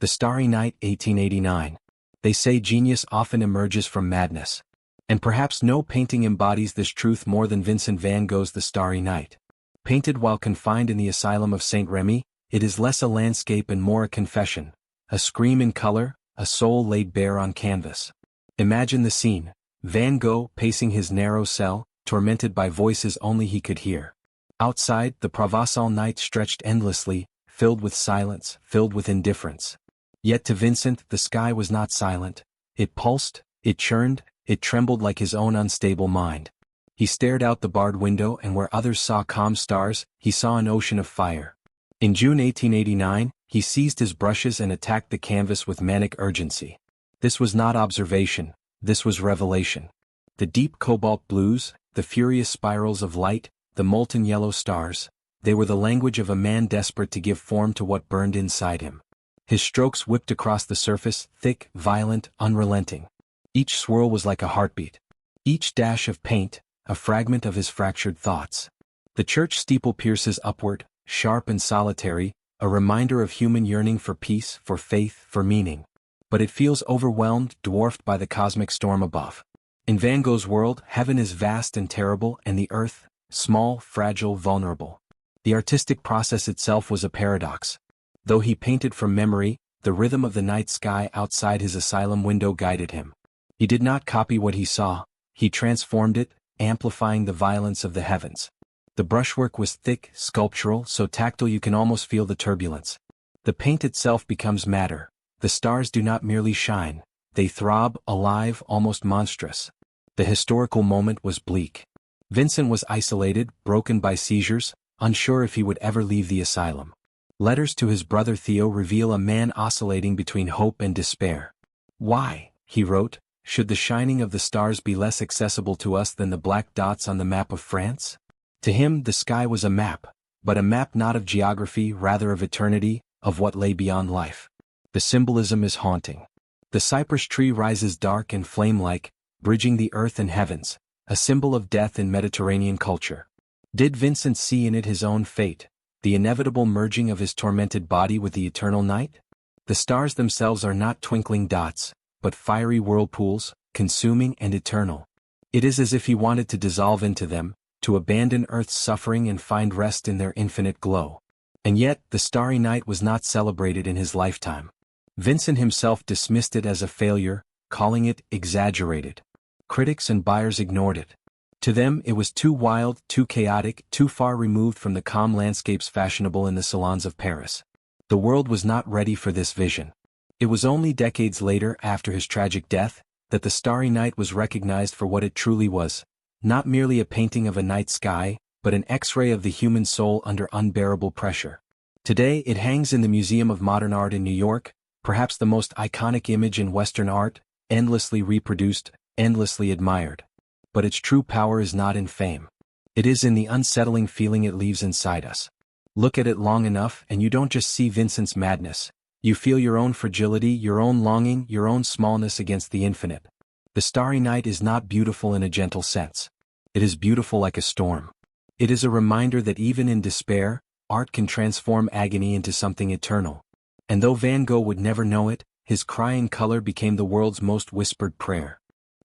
The Starry Night, 1889. They say genius often emerges from madness. And perhaps no painting embodies this truth more than Vincent Van Gogh's The Starry Night. Painted while confined in the asylum of Saint Remy, it is less a landscape and more a confession, a scream in color, a soul laid bare on canvas. Imagine the scene: Van Gogh pacing his narrow cell, tormented by voices only he could hear. Outside, the Provençal night stretched endlessly, filled with silence, filled with indifference. Yet to Vincent the sky was not silent. It pulsed, it churned, it trembled like his own unstable mind. He stared out the barred window, and where others saw calm stars, he saw an ocean of fire. In June 1889, he seized his brushes and attacked the canvas with manic urgency. This was not observation, this was revelation. The deep cobalt blues, the furious spirals of light, the molten yellow stars, they were the language of a man desperate to give form to what burned inside him. His strokes whipped across the surface, thick, violent, unrelenting. Each swirl was like a heartbeat. Each dash of paint, a fragment of his fractured thoughts. The church steeple pierces upward, sharp and solitary, a reminder of human yearning for peace, for faith, for meaning. But it feels overwhelmed, dwarfed by the cosmic storm above. In Van Gogh's world, heaven is vast and terrible, and the earth, small, fragile, vulnerable. The artistic process itself was a paradox. Though he painted from memory, the rhythm of the night sky outside his asylum window guided him. He did not copy what he saw, he transformed it, amplifying the violence of the heavens. The brushwork was thick, sculptural, so tactile you can almost feel the turbulence. The paint itself becomes matter. The stars do not merely shine, they throb, alive, almost monstrous. The historical moment was bleak. Vincent was isolated, broken by seizures, unsure if he would ever leave the asylum. Letters to his brother Theo reveal a man oscillating between hope and despair. "Why," he wrote, "should the shining of the stars be less accessible to us than the black dots on the map of France?" To him the sky was a map, but a map not of geography, rather of eternity, of what lay beyond life. The symbolism is haunting. The cypress tree rises dark and flame-like, bridging the earth and heavens, a symbol of death in Mediterranean culture. Did Vincent see in it his own fate, the inevitable merging of his tormented body with the eternal night? The stars themselves are not twinkling dots, but fiery whirlpools, consuming and eternal. It is as if he wanted to dissolve into them, to abandon Earth's suffering and find rest in their infinite glow. And yet, the Starry Night was not celebrated in his lifetime. Vincent himself dismissed it as a failure, calling it exaggerated. Critics and buyers ignored it. To them it was too wild, too chaotic, too far removed from the calm landscapes fashionable in the salons of Paris. The world was not ready for this vision. It was only decades later, after his tragic death, that the Starry Night was recognized for what it truly was, not merely a painting of a night sky, but an X-ray of the human soul under unbearable pressure. Today it hangs in the Museum of Modern Art in New York, perhaps the most iconic image in Western art, endlessly reproduced, endlessly admired. But its true power is not in fame. It is in the unsettling feeling it leaves inside us. Look at it long enough and you don't just see Vincent's madness. You feel your own fragility, your own longing, your own smallness against the infinite. The Starry Night is not beautiful in a gentle sense. It is beautiful like a storm. It is a reminder that even in despair, art can transform agony into something eternal. And though Van Gogh would never know it, his cry in color became the world's most whispered prayer.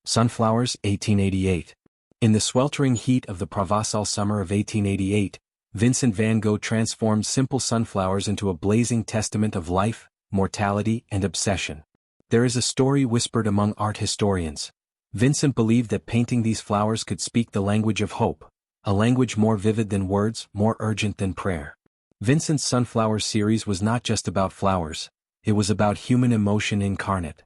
Sunflowers, 1888. In the sweltering heat of the Provençal summer of 1888, Vincent van Gogh transformed simple sunflowers into a blazing testament of life, mortality, and obsession. There is a story whispered among art historians. Vincent believed that painting these flowers could speak the language of hope, a language more vivid than words, more urgent than prayer. Vincent's Sunflower series was not just about flowers, it was about human emotion incarnate.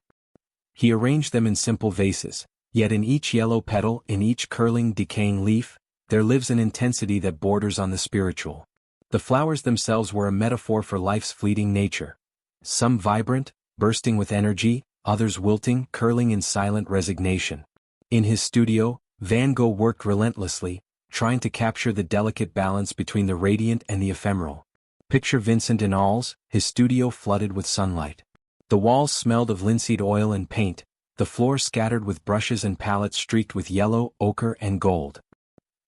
He arranged them in simple vases, yet in each yellow petal, in each curling, decaying leaf, there lives an intensity that borders on the spiritual. The flowers themselves were a metaphor for life's fleeting nature. Some vibrant, bursting with energy, others wilting, curling in silent resignation. In his studio, Van Gogh worked relentlessly, trying to capture the delicate balance between the radiant and the ephemeral. Picture Vincent in Arles, his studio flooded with sunlight. The walls smelled of linseed oil and paint, the floor scattered with brushes and palettes streaked with yellow, ochre, and gold.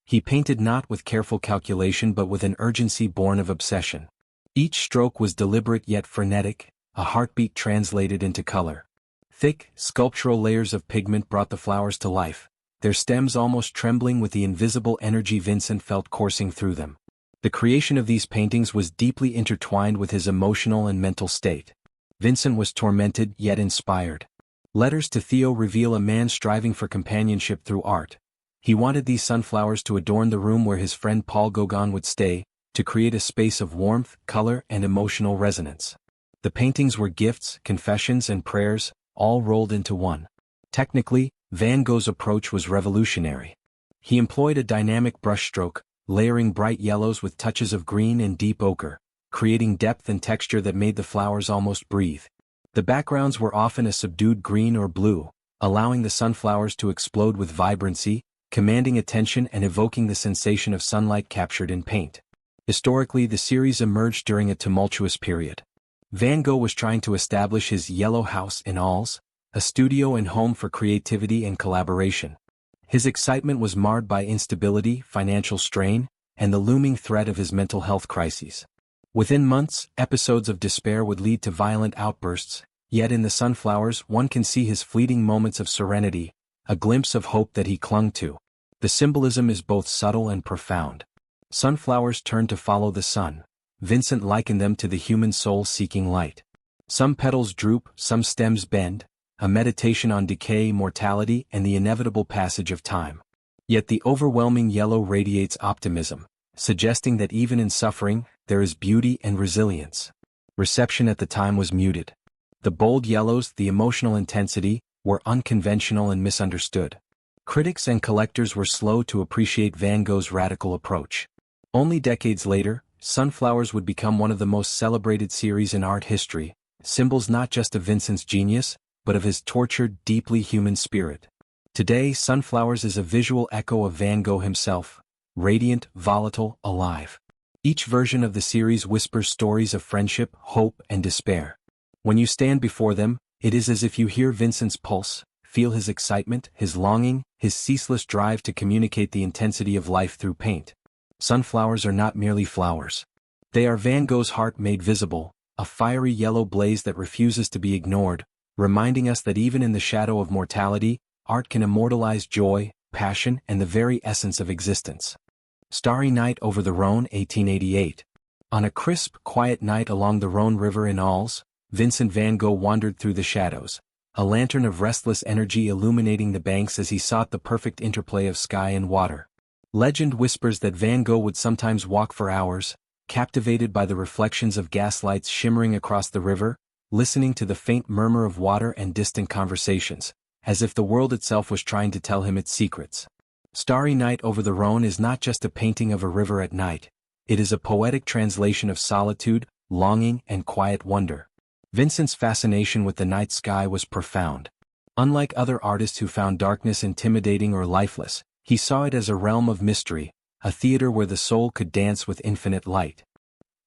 He painted not with careful calculation but with an urgency born of obsession. Each stroke was deliberate yet frenetic, a heartbeat translated into color. Thick, sculptural layers of pigment brought the flowers to life, their stems almost trembling with the invisible energy Vincent felt coursing through them. The creation of these paintings was deeply intertwined with his emotional and mental state. Vincent was tormented yet inspired. Letters to Theo reveal a man striving for companionship through art. He wanted these sunflowers to adorn the room where his friend Paul Gauguin would stay, to create a space of warmth, color, and emotional resonance. The paintings were gifts, confessions, and prayers, all rolled into one. Technically, Van Gogh's approach was revolutionary. He employed a dynamic brushstroke, layering bright yellows with touches of green and deep ochre, creating depth and texture that made the flowers almost breathe. The backgrounds were often a subdued green or blue, allowing the sunflowers to explode with vibrancy, commanding attention and evoking the sensation of sunlight captured in paint. Historically, the series emerged during a tumultuous period. Van Gogh was trying to establish his Yellow House in Arles, a studio and home for creativity and collaboration. His excitement was marred by instability, financial strain, and the looming threat of his mental health crises. Within months, episodes of despair would lead to violent outbursts, yet in the sunflowers one can see his fleeting moments of serenity, a glimpse of hope that he clung to. The symbolism is both subtle and profound. Sunflowers turn to follow the sun. Vincent likened them to the human soul seeking light. Some petals droop, some stems bend, a meditation on decay, mortality, and the inevitable passage of time. Yet the overwhelming yellow radiates optimism, suggesting that even in suffering, there is beauty and resilience. Reception at the time was muted. The bold yellows, the emotional intensity, were unconventional and misunderstood. Critics and collectors were slow to appreciate Van Gogh's radical approach. Only decades later, sunflowers would become one of the most celebrated series in art history, symbols not just of Vincent's genius, but of his tortured, deeply human spirit. Today, sunflowers is a visual echo of Van Gogh himself, radiant, volatile, alive. Each version of the series whispers stories of friendship, hope, and despair. When you stand before them, it is as if you hear Vincent's pulse, feel his excitement, his longing, his ceaseless drive to communicate the intensity of life through paint. Sunflowers are not merely flowers. They are Van Gogh's heart made visible, a fiery yellow blaze that refuses to be ignored, reminding us that even in the shadow of mortality, art can immortalize joy, passion, and the very essence of existence. Starry Night over the Rhône, 1888. On a crisp, quiet night along the Rhône River in Arles, Vincent van Gogh wandered through the shadows, a lantern of restless energy illuminating the banks as he sought the perfect interplay of sky and water. Legend whispers that Van Gogh would sometimes walk for hours, captivated by the reflections of gaslights shimmering across the river, listening to the faint murmur of water and distant conversations, as if the world itself was trying to tell him its secrets. Starry Night over the Rhône is not just a painting of a river at night, it is a poetic translation of solitude, longing, and quiet wonder. Vincent's fascination with the night sky was profound. Unlike other artists who found darkness intimidating or lifeless, he saw it as a realm of mystery, a theater where the soul could dance with infinite light.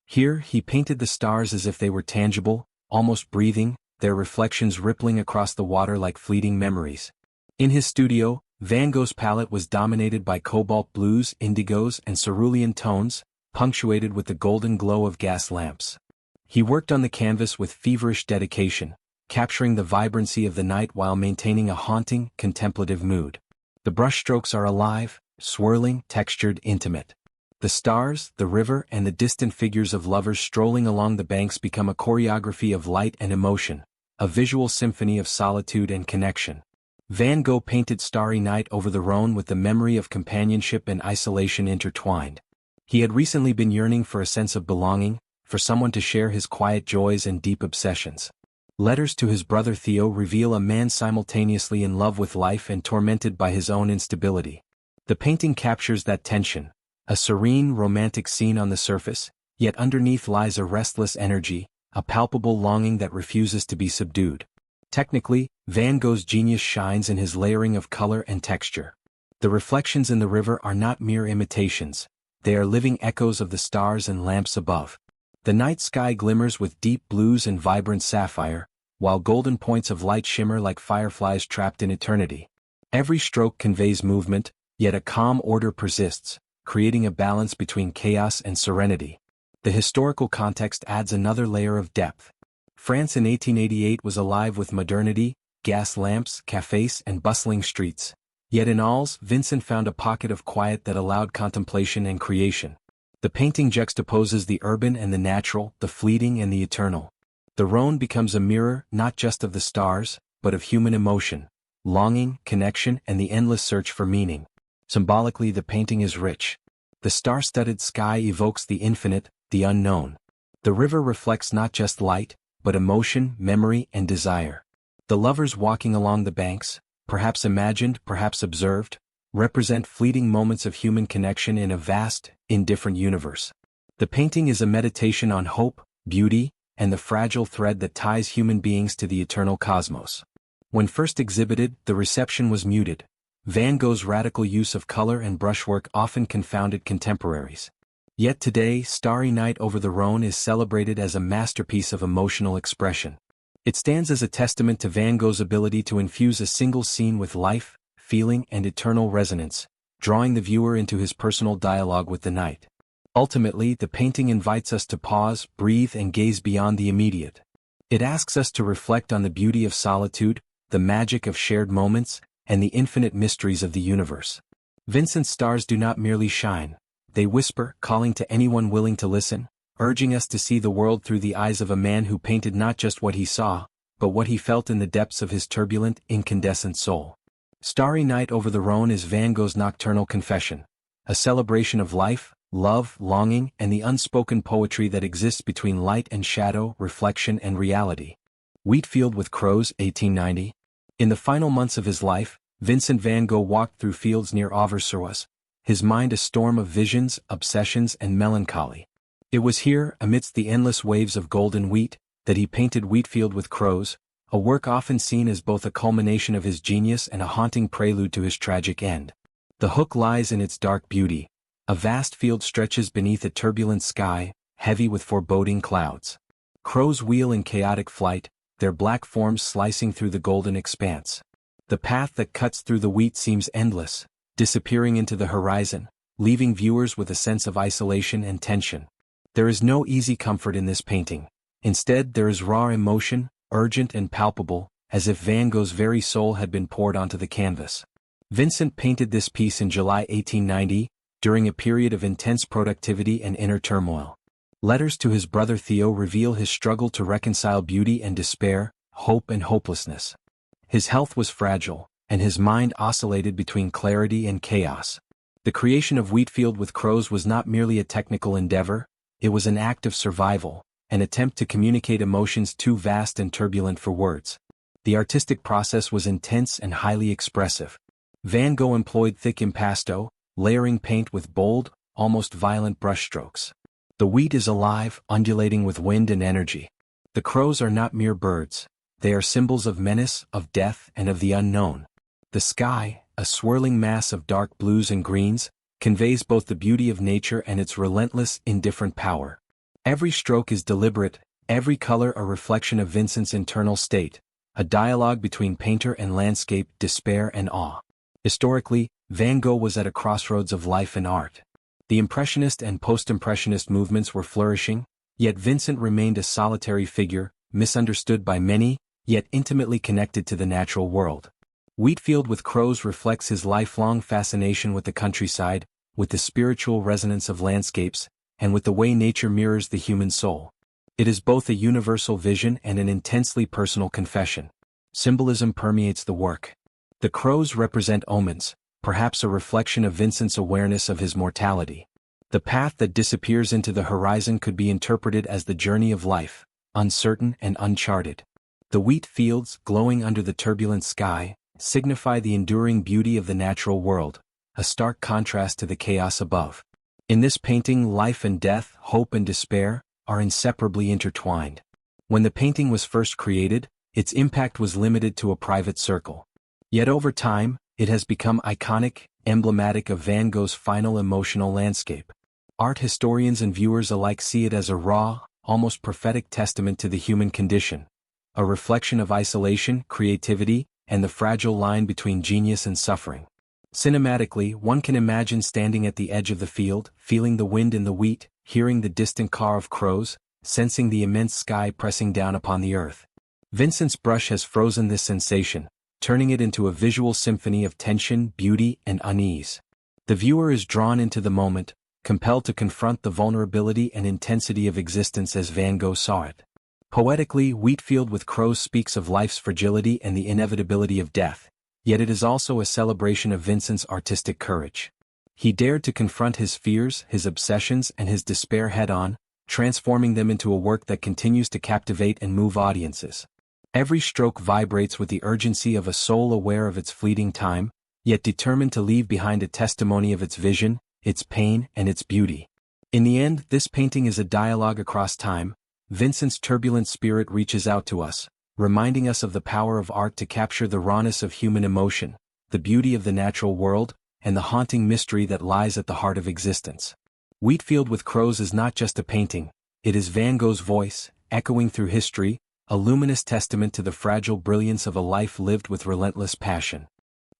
Here, he painted the stars as if they were tangible, almost breathing, their reflections rippling across the water like fleeting memories. In his studio, Van Gogh's palette was dominated by cobalt blues, indigos, and cerulean tones, punctuated with the golden glow of gas lamps. He worked on the canvas with feverish dedication, capturing the vibrancy of the night while maintaining a haunting, contemplative mood. The brushstrokes are alive, swirling, textured, intimate. The stars, the river, and the distant figures of lovers strolling along the banks become a choreography of light and emotion, a visual symphony of solitude and connection. Van Gogh painted Starry Night over the Rhône with the memory of companionship and isolation intertwined. He had recently been yearning for a sense of belonging, for someone to share his quiet joys and deep obsessions. Letters to his brother Theo reveal a man simultaneously in love with life and tormented by his own instability. The painting captures that tension, a serene, romantic scene on the surface, yet underneath lies a restless energy, a palpable longing that refuses to be subdued. Technically, Van Gogh's genius shines in his layering of color and texture. The reflections in the river are not mere imitations, they are living echoes of the stars and lamps above. The night sky glimmers with deep blues and vibrant sapphire, while golden points of light shimmer like fireflies trapped in eternity. Every stroke conveys movement, yet a calm order persists, creating a balance between chaos and serenity. The historical context adds another layer of depth. France in 1888 was alive with modernity, gas lamps, cafes, and bustling streets. Yet in Arles, Vincent found a pocket of quiet that allowed contemplation and creation. The painting juxtaposes the urban and the natural, the fleeting and the eternal. The Rhône becomes a mirror not just of the stars, but of human emotion, longing, connection, and the endless search for meaning. Symbolically, the painting is rich. The star-studded sky evokes the infinite, the unknown. The river reflects not just light, but emotion, memory, and desire. The lovers walking along the banks, perhaps imagined, perhaps observed, represent fleeting moments of human connection in a vast, indifferent universe. The painting is a meditation on hope, beauty, and the fragile thread that ties human beings to the eternal cosmos. When first exhibited, the reception was muted. Van Gogh's radical use of color and brushwork often confounded contemporaries. Yet today, Starry Night over the Rhône is celebrated as a masterpiece of emotional expression. It stands as a testament to Van Gogh's ability to infuse a single scene with life, feeling, and eternal resonance, drawing the viewer into his personal dialogue with the night. Ultimately, the painting invites us to pause, breathe, and gaze beyond the immediate. It asks us to reflect on the beauty of solitude, the magic of shared moments, and the infinite mysteries of the universe. Vincent's stars do not merely shine. They whisper, calling to anyone willing to listen, urging us to see the world through the eyes of a man who painted not just what he saw, but what he felt in the depths of his turbulent, incandescent soul. Starry Night over the Rhône is Van Gogh's nocturnal confession, a celebration of life, love, longing, and the unspoken poetry that exists between light and shadow, reflection and reality. Wheatfield with Crows, 1890. In the final months of his life, Vincent Van Gogh walked through fields near Auvers-sur-Oise, his mind a storm of visions, obsessions, and melancholy. It was here, amidst the endless waves of golden wheat, that he painted Wheatfield with Crows, a work often seen as both a culmination of his genius and a haunting prelude to his tragic end. The hook lies in its dark beauty. A vast field stretches beneath a turbulent sky, heavy with foreboding clouds. Crows wheel in chaotic flight, their black forms slicing through the golden expanse. The path that cuts through the wheat seems endless, disappearing into the horizon, leaving viewers with a sense of isolation and tension. There is no easy comfort in this painting. Instead, there is raw emotion, urgent and palpable, as if Van Gogh's very soul had been poured onto the canvas. Vincent painted this piece in July 1890, during a period of intense productivity and inner turmoil. Letters to his brother Theo reveal his struggle to reconcile beauty and despair, hope and hopelessness. His health was fragile, and his mind oscillated between clarity and chaos. The creation of Wheatfield with Crows was not merely a technical endeavor, it was an act of survival, an attempt to communicate emotions too vast and turbulent for words. The artistic process was intense and highly expressive. Van Gogh employed thick impasto, layering paint with bold, almost violent brushstrokes. The wheat is alive, undulating with wind and energy. The crows are not mere birds. They are symbols of menace, of death, and of the unknown. The sky, a swirling mass of dark blues and greens, conveys both the beauty of nature and its relentless, indifferent power. Every stroke is deliberate, every color a reflection of Vincent's internal state, a dialogue between painter and landscape, despair and awe. Historically, Van Gogh was at a crossroads of life and art. The Impressionist and Post-Impressionist movements were flourishing, yet Vincent remained a solitary figure, misunderstood by many, yet intimately connected to the natural world. Wheatfield with Crows reflects his lifelong fascination with the countryside, with the spiritual resonance of landscapes, and with the way nature mirrors the human soul. It is both a universal vision and an intensely personal confession. Symbolism permeates the work. The crows represent omens, perhaps a reflection of Vincent's awareness of his mortality. The path that disappears into the horizon could be interpreted as the journey of life, uncertain and uncharted. The wheat fields, glowing under the turbulent sky, signify the enduring beauty of the natural world, a stark contrast to the chaos above. In this painting, life and death, hope and despair, are inseparably intertwined. When the painting was first created, its impact was limited to a private circle. Yet over time, it has become iconic, emblematic of Van Gogh's final emotional landscape. Art historians and viewers alike see it as a raw, almost prophetic testament to the human condition, a reflection of isolation, creativity, and the fragile line between genius and suffering. Cinematically, one can imagine standing at the edge of the field, feeling the wind in the wheat, hearing the distant caw of crows, sensing the immense sky pressing down upon the earth. Vincent's brush has frozen this sensation, turning it into a visual symphony of tension, beauty, and unease. The viewer is drawn into the moment, compelled to confront the vulnerability and intensity of existence as Van Gogh saw it. Poetically, Wheatfield with Crows speaks of life's fragility and the inevitability of death, yet it is also a celebration of Vincent's artistic courage. He dared to confront his fears, his obsessions, and his despair head-on, transforming them into a work that continues to captivate and move audiences. Every stroke vibrates with the urgency of a soul aware of its fleeting time, yet determined to leave behind a testimony of its vision, its pain, and its beauty. In the end, this painting is a dialogue across time. Vincent's turbulent spirit reaches out to us, reminding us of the power of art to capture the rawness of human emotion, the beauty of the natural world, and the haunting mystery that lies at the heart of existence. Wheatfield with Crows is not just a painting, it is Van Gogh's voice, echoing through history, a luminous testament to the fragile brilliance of a life lived with relentless passion.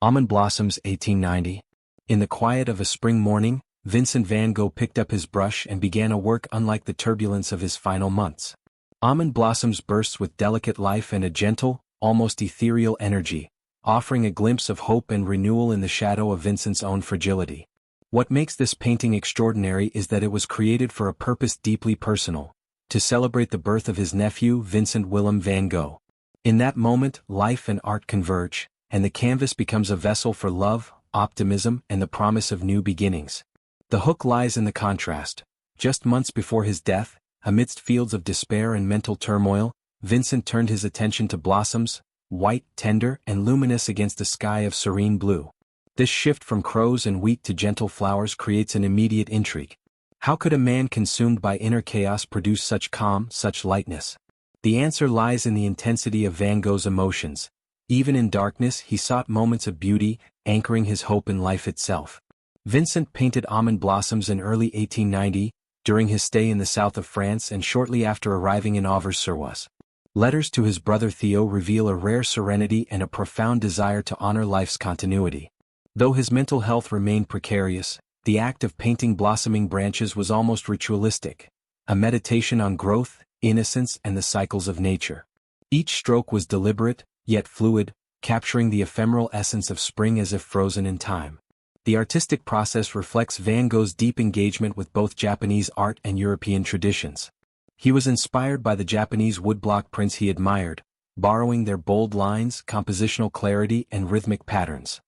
Almond Blossoms, 1890. In the quiet of a spring morning, Vincent Van Gogh picked up his brush and began a work unlike the turbulence of his final months. Almond Blossoms bursts with delicate life and a gentle, almost ethereal energy, offering a glimpse of hope and renewal in the shadow of Vincent's own fragility. What makes this painting extraordinary is that it was created for a purpose deeply personal, to celebrate the birth of his nephew Vincent Willem van Gogh. In that moment, life and art converge, and the canvas becomes a vessel for love, optimism, and the promise of new beginnings. The hook lies in the contrast. Just months before his death, amidst fields of despair and mental turmoil, Vincent turned his attention to blossoms, white, tender, and luminous against a sky of serene blue. This shift from crows and wheat to gentle flowers creates an immediate intrigue. How could a man consumed by inner chaos produce such calm, such lightness? The answer lies in the intensity of Van Gogh's emotions. Even in darkness, he sought moments of beauty, anchoring his hope in life itself. Vincent painted Almond Blossoms in early 1890, during his stay in the south of France and shortly after arriving in Auvers-sur-Oise. Letters to his brother Theo reveal a rare serenity and a profound desire to honor life's continuity. Though his mental health remained precarious, the act of painting blossoming branches was almost ritualistic, a meditation on growth, innocence, and the cycles of nature. Each stroke was deliberate, yet fluid, capturing the ephemeral essence of spring as if frozen in time. The artistic process reflects Van Gogh's deep engagement with both Japanese art and European traditions. He was inspired by the Japanese woodblock prints he admired, borrowing their bold lines, compositional clarity, and rhythmic patterns.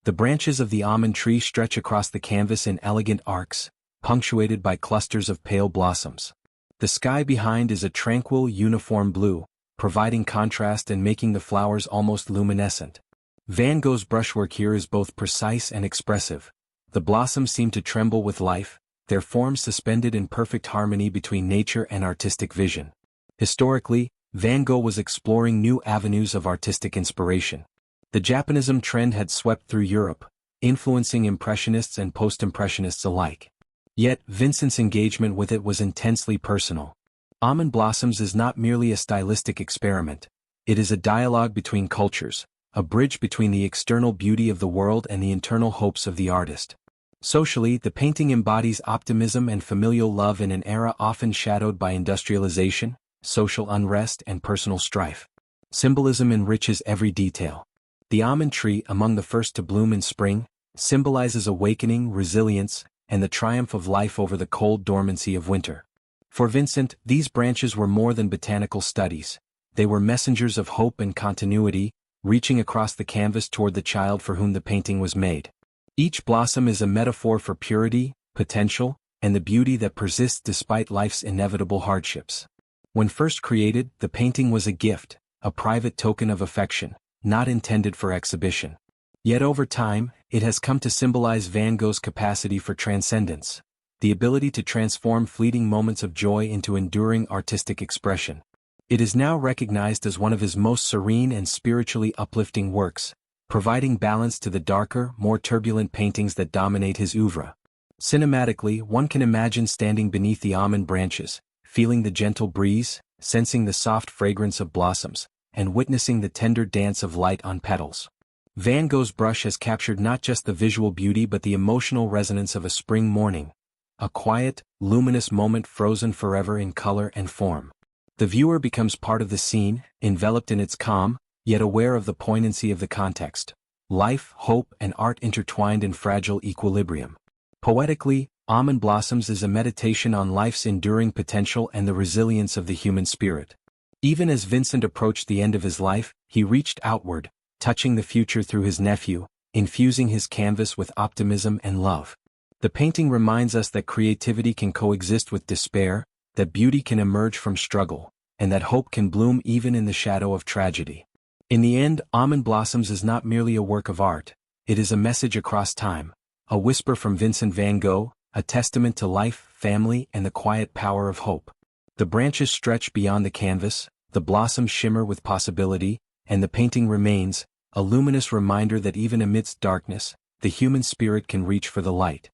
The branches of the almond tree stretch across the canvas in elegant arcs, punctuated by clusters of pale blossoms. The sky behind is a tranquil, uniform blue, providing contrast and making the flowers almost luminescent. Van Gogh's brushwork here is both precise and expressive. The blossoms seem to tremble with life, their forms suspended in perfect harmony between nature and artistic vision. Historically, Van Gogh was exploring new avenues of artistic inspiration. The Japanism trend had swept through Europe, influencing Impressionists and Post-Impressionists alike. Yet, Vincent's engagement with it was intensely personal. Almond Blossoms is not merely a stylistic experiment. It is a dialogue between cultures, a bridge between the external beauty of the world and the internal hopes of the artist. Socially, the painting embodies optimism and familial love in an era often shadowed by industrialization, social unrest, and personal strife. Symbolism enriches every detail. The almond tree, among the first to bloom in spring, symbolizes awakening, resilience, and the triumph of life over the cold dormancy of winter. For Vincent, these branches were more than botanical studies. They were messengers of hope and continuity, reaching across the canvas toward the child for whom the painting was made. Each blossom is a metaphor for purity, potential, and the beauty that persists despite life's inevitable hardships. When first created, the painting was a gift, a private token of affection, not intended for exhibition. Yet over time, it has come to symbolize Van Gogh's capacity for transcendence, the ability to transform fleeting moments of joy into enduring artistic expression. It is now recognized as one of his most serene and spiritually uplifting works, providing balance to the darker, more turbulent paintings that dominate his oeuvre. Cinematically, one can imagine standing beneath the almond branches, feeling the gentle breeze, sensing the soft fragrance of blossoms, and witnessing the tender dance of light on petals. Van Gogh's brush has captured not just the visual beauty but the emotional resonance of a spring morning, a quiet, luminous moment frozen forever in color and form. The viewer becomes part of the scene, enveloped in its calm, yet aware of the poignancy of the context. Life, hope, and art intertwined in fragile equilibrium. Poetically, Almond Blossoms is a meditation on life's enduring potential and the resilience of the human spirit. Even as Vincent approached the end of his life, he reached outward, touching the future through his nephew, infusing his canvas with optimism and love. The painting reminds us that creativity can coexist with despair, that beauty can emerge from struggle, and that hope can bloom even in the shadow of tragedy. In the end, Almond Blossoms is not merely a work of art, it is a message across time, a whisper from Vincent Van Gogh, a testament to life, family, and the quiet power of hope. The branches stretch beyond the canvas, the blossoms shimmer with possibility, and the painting remains, a luminous reminder that even amidst darkness, the human spirit can reach for the light.